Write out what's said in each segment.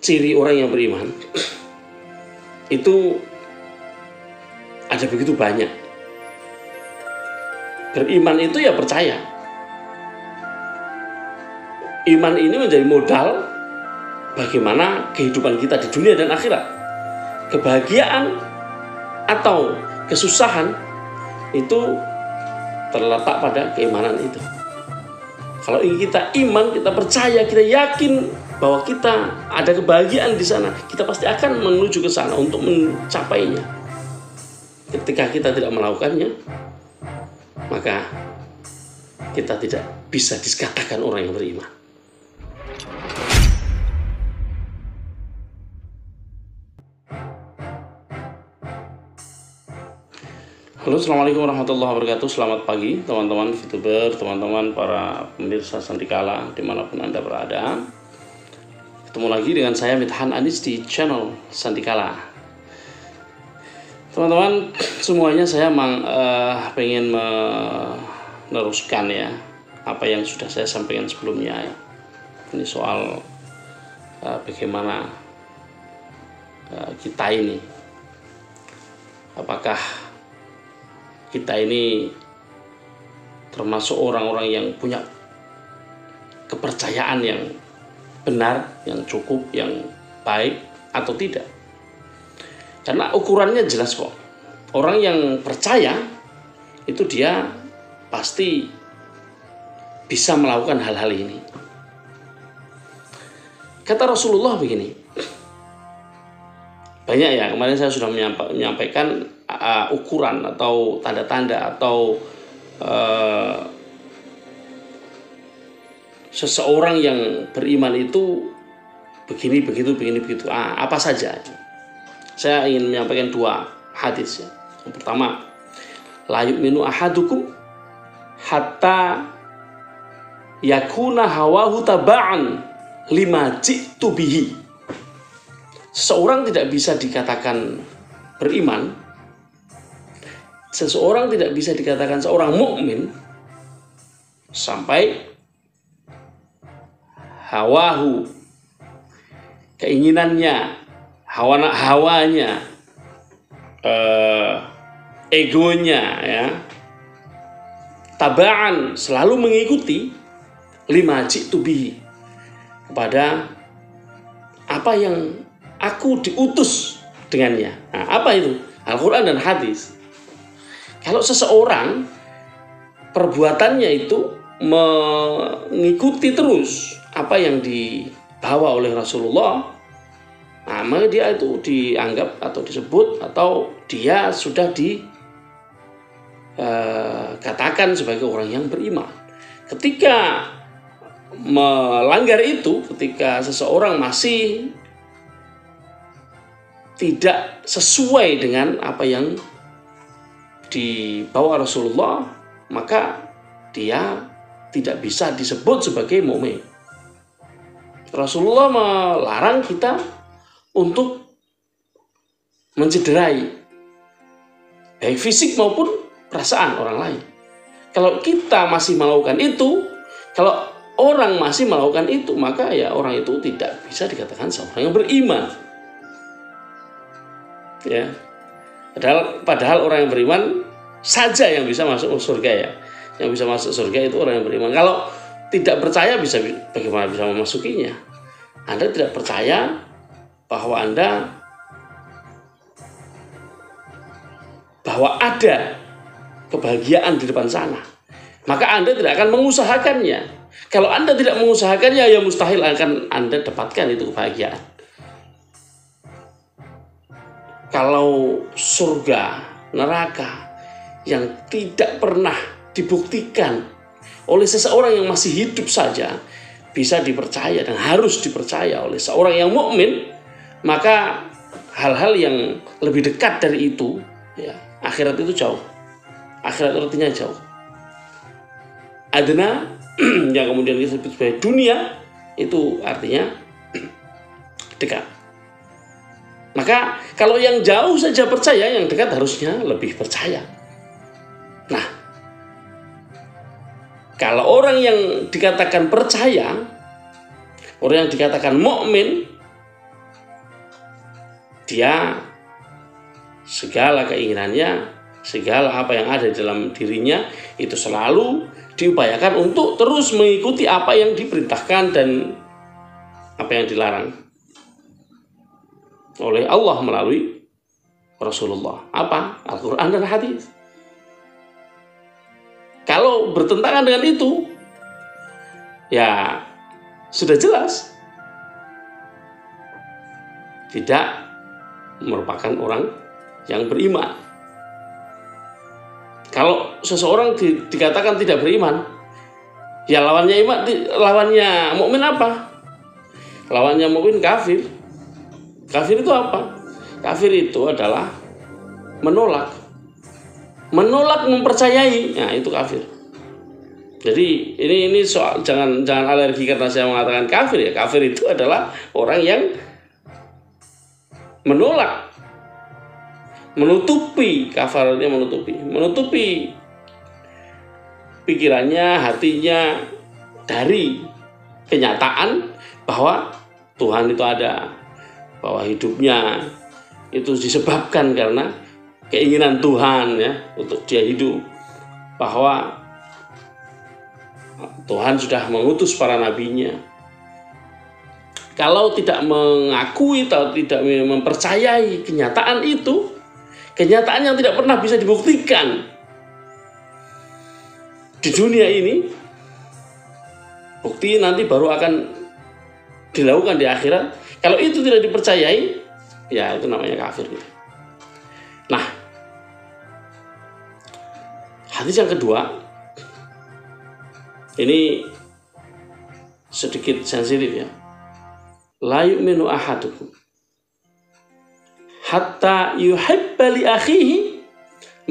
ciri orang yang beriman itu ada begitu banyak. Beriman itu ya percaya. Iman ini menjadi modal bagaimana kehidupan kita di dunia dan akhirat. Kebahagiaan atau kesusahan itu terletak pada keimanan itu. Kalau kita iman, kita percaya, kita yakin bahwa kita ada kebahagiaan di sana, kita pasti akan menuju ke sana untuk mencapainya. Ketika kita tidak melakukannya, maka kita tidak bisa dikatakan orang yang beriman. Halo, assalamualaikum warahmatullahi wabarakatuh. Selamat pagi teman-teman VTuber, teman-teman para pemirsa Sandikala dimanapun Anda berada. Ketemu lagi dengan saya Mithan Anis di channel Sandikala. Teman-teman semuanya, saya pengen meneruskan ya apa yang sudah saya sampaikan sebelumnya ya. Ini soal bagaimana kita ini, apakah kita ini termasuk orang-orang yang punya kepercayaan yang benar, yang cukup, yang baik atau tidak. Karena ukurannya jelas kok. Orang yang percaya itu dia pasti bisa melakukan hal-hal ini. Kata Rasulullah begini. Banyak ya, kemarin saya sudah menyampaikan ukuran atau tanda-tanda atau seseorang yang beriman itu begini begitu. Apa saja? Saya ingin menyampaikan dua hadis ya. Yang pertama, la yu'minu ahadukum hatta yakuna hawahu taba'an lima ji'tu bihi. Seseorang tidak bisa dikatakan beriman, seseorang tidak bisa dikatakan seorang mukmin sampai hawahu, keinginannya, hawanya, egonya ya, tabaan, selalu mengikuti lima ji'tu bihi, kepada apa yang aku diutus dengannya. Nah, apa itu? Al-Quran dan hadis. Kalau seseorang perbuatannya itu mengikuti terus apa yang dibawa oleh Rasulullah, nah, maka dia itu dianggap atau disebut atau dia sudah dikatakan sebagai orang yang beriman. Ketika melanggar itu, ketika seseorang masih tidak sesuai dengan apa yang dibawa Rasulullah, maka dia tidak bisa disebut sebagai mukmin. Rasulullah melarang kita untuk mencederai baik fisik maupun perasaan orang lain. Kalau kita masih melakukan itu, kalau orang masih melakukan itu, maka ya orang itu tidak bisa dikatakan seorang yang beriman. Ya, padahal orang yang beriman saja yang bisa masuk surga ya. Yang bisa masuk surga itu orang yang beriman. Kalau tidak percaya bagaimana bisa memasukinya? Anda tidak percaya bahwa ada kebahagiaan di depan sana, maka Anda tidak akan mengusahakannya. Kalau Anda tidak mengusahakannya, ya mustahil akan Anda dapatkan itu kebahagiaan. Kalau surga, neraka yang tidak pernah dibuktikan oleh seseorang yang masih hidup saja bisa dipercaya dan harus dipercaya oleh seorang yang mukmin, maka hal-hal yang lebih dekat dari itu ya, akhirat itu jauh. Akhirat artinya jauh. Adna yang kemudian disebut sebagai dunia itu artinya dekat. Maka kalau yang jauh saja percaya, yang dekat harusnya lebih percaya. Nah, kalau orang yang dikatakan percaya, orang yang dikatakan mukmin, dia segala keinginannya, segala apa yang ada di dalam dirinya itu selalu diupayakan untuk terus mengikuti apa yang diperintahkan dan apa yang dilarang oleh Allah melalui Rasulullah. Apa? Al-Quran dan hadis. Kalau bertentangan dengan itu, ya sudah jelas tidak merupakan orang yang beriman. Kalau seseorang dikatakan tidak beriman, ya lawannya iman, lawannya mukmin apa? Lawannya mukmin kafir. Kafir itu apa? Kafir itu adalah menolak mempercayai. Nah, itu kafir. Jadi ini soal jangan alergi karena saya mengatakan kafir ya. Kafir itu adalah orang yang menolak, menutupi, kafarnya menutupi pikirannya, hatinya dari kenyataan bahwa Tuhan itu ada, bahwa hidupnya itu disebabkan karena keinginan Tuhan ya untuk dia hidup, bahwa Tuhan sudah mengutus para nabinya. Kalau tidak mengakui atau tidak mempercayai kenyataan itu, kenyataan yang tidak pernah bisa dibuktikan di dunia ini, bukti nanti baru akan dilakukan di akhirat. Kalau itu tidak dipercayai, ya itu namanya kafir. Nah, hadis yang kedua ini sedikit sensitif ya. La yu'minu ahadukum hatta yuhibba li akhihi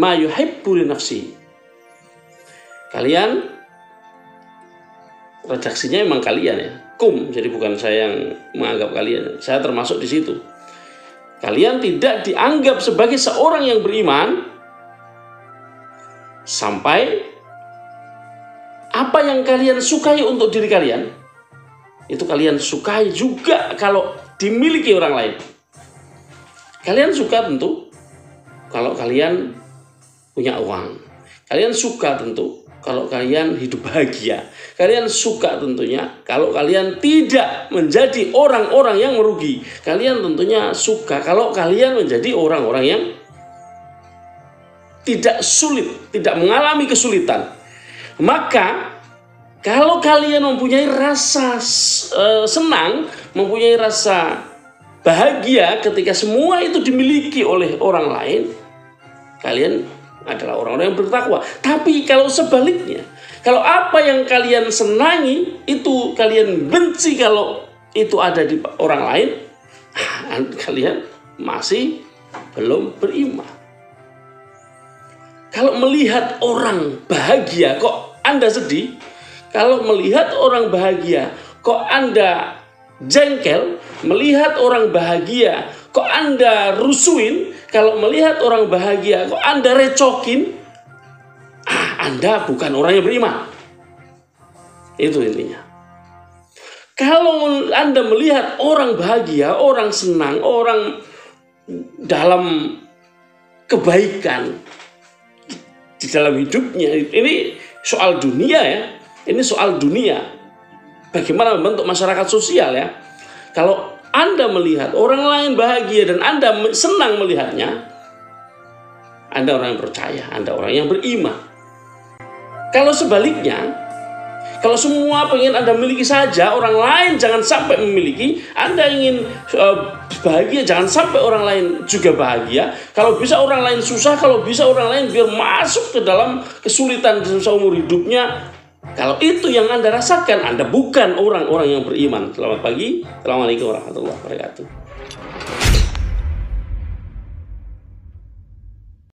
ma yuhibbu li nafsihi. Kalian, redaksinya emang kalian ya, kum, jadi bukan saya yang menganggap kalian, saya termasuk di situ. Kalian tidak dianggap sebagai seorang yang beriman sampai apa yang kalian sukai untuk diri kalian itu kalian sukai juga kalau dimiliki orang lain. Kalian suka tentu kalau kalian punya uang. Kalian suka tentu kalau kalian hidup bahagia. Kalian suka tentunya kalau kalian tidak menjadi orang-orang yang merugi. Kalian tentunya suka kalau kalian menjadi orang-orang yang tidak sulit, tidak mengalami kesulitan. Maka kalau kalian mempunyai rasa senang, mempunyai rasa bahagia ketika semua itu dimiliki oleh orang lain, kalian adalah orang-orang yang bertakwa. Tapi kalau sebaliknya, kalau apa yang kalian senangi itu kalian benci kalau itu ada di orang lain, kalian masih belum beriman. Kalau melihat orang bahagia kok Anda sedih, kalau melihat orang bahagia kok Anda jengkel, melihat orang bahagia kok Anda rusuin, kalau melihat orang bahagia kok Anda recokin, Anda bukan orang yang beriman. Itu intinya. Kalau Anda melihat orang bahagia, orang senang, orang dalam kebaikan di dalam hidupnya, ini soal dunia ya. Ini soal dunia. Bagaimana membentuk masyarakat sosial ya. Kalau Anda melihat orang lain bahagia dan Anda senang melihatnya, Anda orang yang percaya, Anda orang yang beriman. Kalau sebaliknya, kalau semua pengen Anda miliki saja, orang lain jangan sampai memiliki, Anda ingin bahagia, jangan sampai orang lain juga bahagia. Kalau bisa orang lain susah, kalau bisa orang lain biar masuk ke dalam kesulitan seumur hidupnya. Kalau itu yang Anda rasakan, Anda bukan orang-orang yang beriman. Selamat pagi. Assalamualaikum warahmatullahi wabarakatuh.